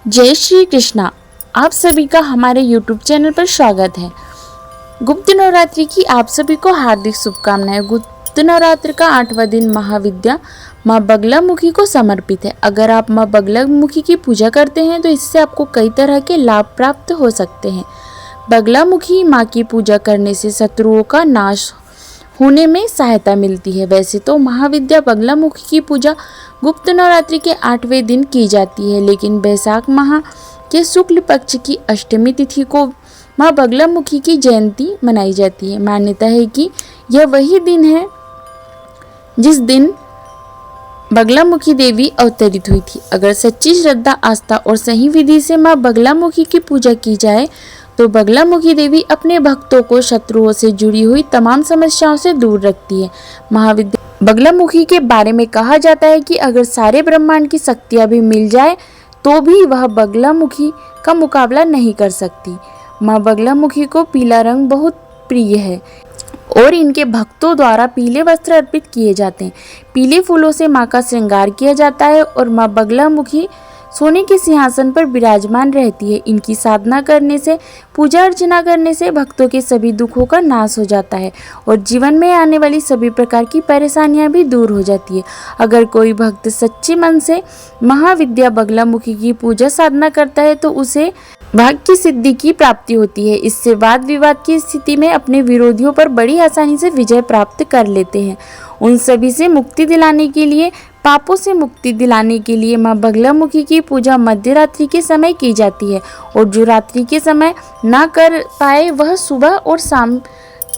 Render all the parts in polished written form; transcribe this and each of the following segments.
जय श्री कृष्णा। आप सभी का हमारे YouTube चैनल पर स्वागत है। गुप्त नवरात्रि की आप सभी को हार्दिक शुभकामनाएं। गुप्त नवरात्र का 8वां दिन महाविद्या माँ बगलामुखी को समर्पित है। अगर आप माँ बगलामुखी की पूजा करते हैं तो इससे आपको कई तरह के लाभ प्राप्त हो सकते हैं। बगलामुखी माँ की पूजा करने से शत्रुओं का नाश होने में सहायता मिलती है। वैसे तो महाविद्या बगलामुखी की पूजा गुप्त नवरात्रि के 8वें दिन की जाती है, लेकिन बैसाख माह के शुक्ल पक्ष की अष्टमी तिथि को माँ बगलामुखी की जयंती मनाई जाती है। मान्यता है कि यह वही दिन है जिस दिन बगलामुखी देवी अवतरित हुई थी। अगर सच्ची श्रद्धा, आस्था और सही विधि से माँ बगलामुखी की पूजा की जाए तो बगलामुखी देवी अपने भक्तों को शत्रुओं से जुड़ी हुई तमाम समस्याओं से दूर रखती है। महाविद्या बगलामुखी के बारे में कहा जाता है कि अगर सारे ब्रह्मांड की शक्तियां भी मिल जाए तो भी वह बगलामुखी का मुकाबला नहीं कर सकती। माँ बगलामुखी को पीला रंग बहुत प्रिय है और इनके भक्तों द्वारा पीले वस्त्र अर्पित किए जाते हैं। पीले फूलों से माँ का श्रृंगार किया जाता है और माँ बगलामुखी सोने के सिंहासन पर विराजमान रहती है। इनकी साधना करने से, पूजा अर्चना करने से भक्तों के सभी दुखों का नाश हो जाता है और जीवन में आने वाली सभी प्रकार की परेशानियां भी दूर हो जाती है। अगर कोई भक्त सच्चे मन से महाविद्या बगलामुखी की पूजा साधना करता है तो उसे भाग्य की सिद्धि की प्राप्ति होती है। इससे वाद विवाद की स्थिति में अपने विरोधियों पर बड़ी आसानी से विजय प्राप्त कर लेते हैं। उन सभी से मुक्ति दिलाने के लिए, पापों से मुक्ति दिलाने के लिए माँ बगलामुखी की पूजा मध्य रात्रि के समय की जाती है और जो रात्रि के समय ना कर पाए वह सुबह और शाम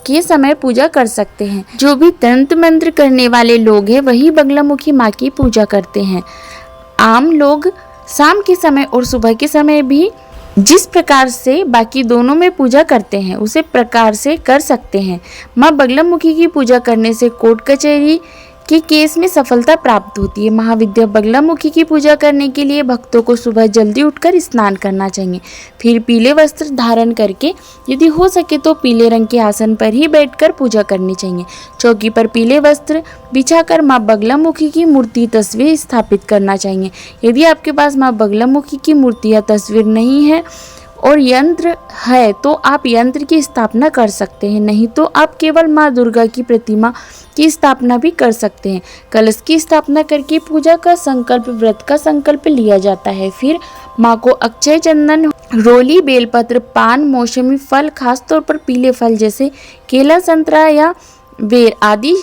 के समय पूजा कर सकते हैं। जो भी तंत्र मंत्र करने वाले लोग हैं वही बगलामुखी माँ की पूजा करते हैं। आम लोग शाम के समय और सुबह के समय भी जिस प्रकार से बाकी दोनों में पूजा करते हैं उसे प्रकार से कर सकते हैं। माँ बगलामुखी की पूजा करने से कोर्ट कचहरी के केस में सफलता प्राप्त होती है। महाविद्या बगलामुखी की पूजा करने के लिए भक्तों को सुबह जल्दी उठकर स्नान करना चाहिए। फिर पीले वस्त्र धारण करके, यदि हो सके तो पीले रंग के आसन पर ही बैठकर पूजा करनी चाहिए। चौकी पर पीले वस्त्र बिछाकर माँ बगलामुखी की मूर्ति, तस्वीर स्थापित करना चाहिए। यदि आपके पास माँ बगलामुखी की मूर्ति या तस्वीर नहीं है और यंत्र है तो आप यंत्र की स्थापना कर सकते हैं, नहीं तो आप केवल माँ दुर्गा की प्रतिमा की स्थापना भी कर सकते हैं। कलश की स्थापना करके पूजा का संकल्प, व्रत का संकल्प लिया जाता है। फिर माँ को अक्षय चंदन, रोली, बेलपत्र, पान, मौसमी फल, खास तौर पर पीले फल जैसे केला, संतरा या बेर आदि,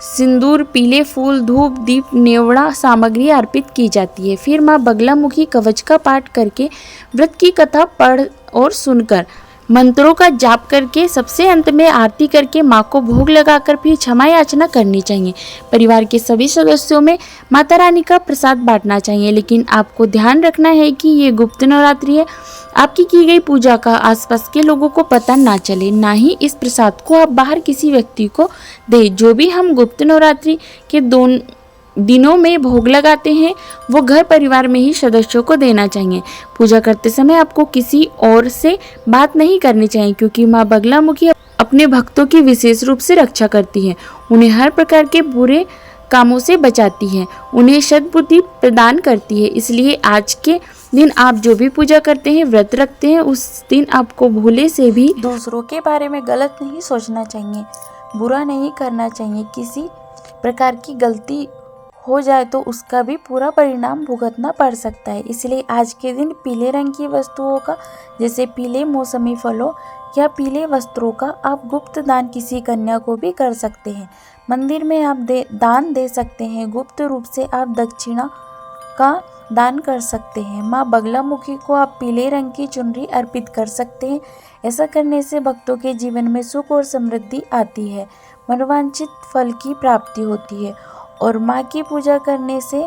सिंदूर, पीले फूल, धूप, दीप, नेवड़ा सामग्री अर्पित की जाती है। फिर माँ बगलामुखी कवच का पाठ करके, व्रत की कथा पढ़ और सुनकर, मंत्रों का जाप करके, सबसे अंत में आरती करके माँ को भोग लगाकर फिर क्षमा याचना करनी चाहिए। परिवार के सभी सदस्यों में माता रानी का प्रसाद बांटना चाहिए, लेकिन आपको ध्यान रखना है कि ये गुप्त नवरात्रि है। आपकी की गई पूजा का आसपास के लोगों को पता ना चले, ना ही इस प्रसाद को आप बाहर किसी व्यक्ति को दे। जो भी हम गुप्त नवरात्रि के दिनों में भोग लगाते हैं वो घर परिवार में ही सदस्यों को देना चाहिए। पूजा करते समय आपको किसी और से बात नहीं करनी चाहिए, क्योंकि माँ बगलामुखी अपने भक्तों की विशेष रूप से रक्षा करती है। उन्हें हर प्रकार के बुरे कामों से बचाती है, उन्हें सद्बुद्धि प्रदान करती है। इसलिए आज के दिन आप जो भी पूजा करते हैं, व्रत रखते हैं, उस दिन आपको भूले से भी दूसरों के बारे में गलत नहीं सोचना चाहिए, बुरा नहीं करना चाहिए। किसी प्रकार की गलती हो जाए तो उसका भी पूरा परिणाम भुगतना पड़ सकता है। इसलिए आज के दिन पीले रंग की वस्तुओं का, जैसे पीले मौसमी फलों या पीले वस्त्रों का आप गुप्त दान किसी कन्या को भी कर सकते हैं। मंदिर में आप दान दे सकते हैं। गुप्त रूप से आप दक्षिणा का दान कर सकते हैं। माँ बगलामुखी को आप पीले रंग की चुनरी अर्पित कर सकते हैं। ऐसा करने से भक्तों के जीवन में सुख और समृद्धि आती है, मनोवांछित फल की प्राप्ति होती है और माँ की पूजा करने से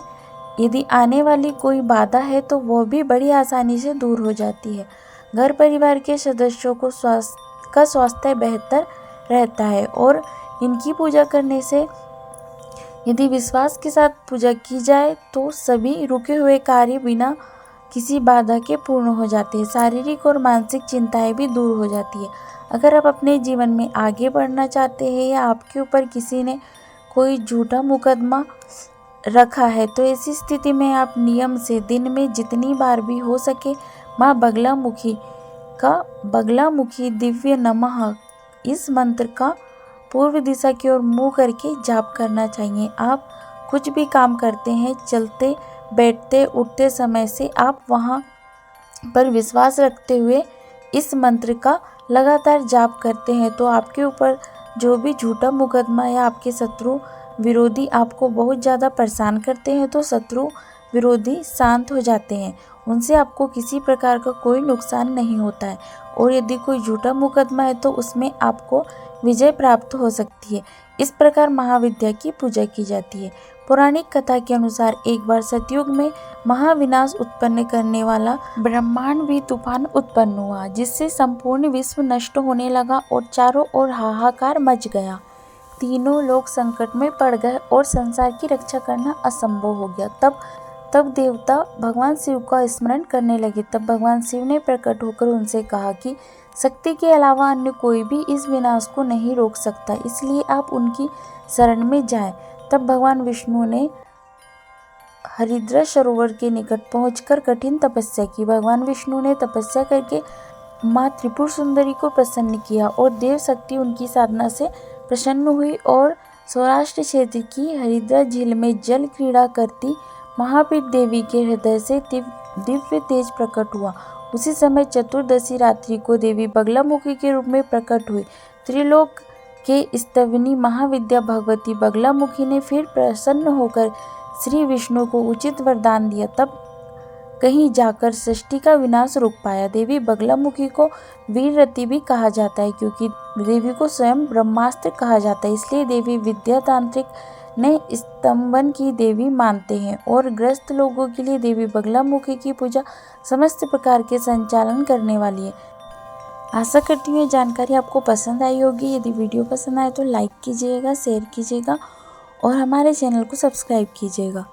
यदि आने वाली कोई बाधा है तो वो भी बड़ी आसानी से दूर हो जाती है। घर परिवार के सदस्यों को स्वास्थ्य बेहतर रहता है और इनकी पूजा करने से यदि विश्वास के साथ पूजा की जाए तो सभी रुके हुए कार्य बिना किसी बाधा के पूर्ण हो जाते हैं। शारीरिक और मानसिक चिंताएं भी दूर हो जाती है। अगर आप अपने जीवन में आगे बढ़ना चाहते हैं या आपके ऊपर किसी ने कोई झूठा मुकदमा रखा है। तो ऐसी स्थिति में आप नियम से दिन में जितनी बार भी हो सके माँ बगलामुखी दिव्य नमः इस मंत्र का पूर्व दिशा की ओर मुंह करके जाप करना चाहिए। आप कुछ भी काम करते हैं, चलते बैठते उठते समय से आप वहाँ पर विश्वास रखते हुए इस मंत्र का लगातार जाप करते हैं तो आपके ऊपर जो भी झूठा मुकदमा या आपके शत्रु विरोधी आपको बहुत ज़्यादा परेशान करते हैं तो शत्रु विरोधी शांत हो जाते हैं, उनसे आपको किसी प्रकार का कोई नुकसान नहीं होता है। और यदि कोई झूठा मुकदमा है तो उसमें आपको विजय प्राप्त हो सकती है। इस प्रकार महाविद्या की पूजा की जाती है। पौराणिक कथा के अनुसार एक बार सतयुग में महाविनाश उत्पन्न करने वाला ब्रह्मांड भी तूफान उत्पन्न हुआ, जिससे संपूर्ण विश्व नष्ट होने लगा और चारों ओर हाहाकार मच गया। तीनों लोग संकट में पड़ गए और संसार की रक्षा करना असंभव हो गया। तब देवता भगवान शिव का स्मरण करने लगे। तब भगवान शिव ने प्रकट होकर उनसे कहा कि शक्ति के अलावा अन्य कोई भी इस विनाश को नहीं रोक सकता, इसलिए आप उनकी शरण में जाएं। तब भगवान विष्णु ने हरिद्रा सरोवर के निकट पहुंचकर कठिन तपस्या की। भगवान विष्णु ने तपस्या करके माँ त्रिपुर सुंदरी को प्रसन्न किया और देव शक्ति उनकी साधना से प्रसन्न हुई और सौराष्ट्र क्षेत्र की हरिद्रा झील में जल क्रीड़ा करती महापीठ देवी के हृदय से दिव्य तेज प्रकट हुआ। उसी समय चतुर्दशी रात्रि को देवी बगलामुखी के रूप में प्रकट हुई। त्रिलोक के स्तवनी महाविद्या भगवती बगलामुखी ने फिर प्रसन्न होकर श्री विष्णु को उचित वरदान दिया। तब कहीं जाकर सृष्टि का विनाश रोक पाया। देवी बगलामुखी को वीररती भी कहा जाता है क्योंकि देवी को स्वयं ब्रह्मास्त्र कहा जाता है, इसलिए देवी विद्या तांत्रिक ने स्तंभन की देवी मानते हैं और ग्रस्त लोगों के लिए देवी बगलामुखी की पूजा समस्त प्रकार के संचालन करने वाली है। आशा करती हूँ ये जानकारी आपको पसंद आई होगी। यदि वीडियो पसंद आए तो लाइक कीजिएगा, शेयर कीजिएगा और हमारे चैनल को सब्सक्राइब कीजिएगा।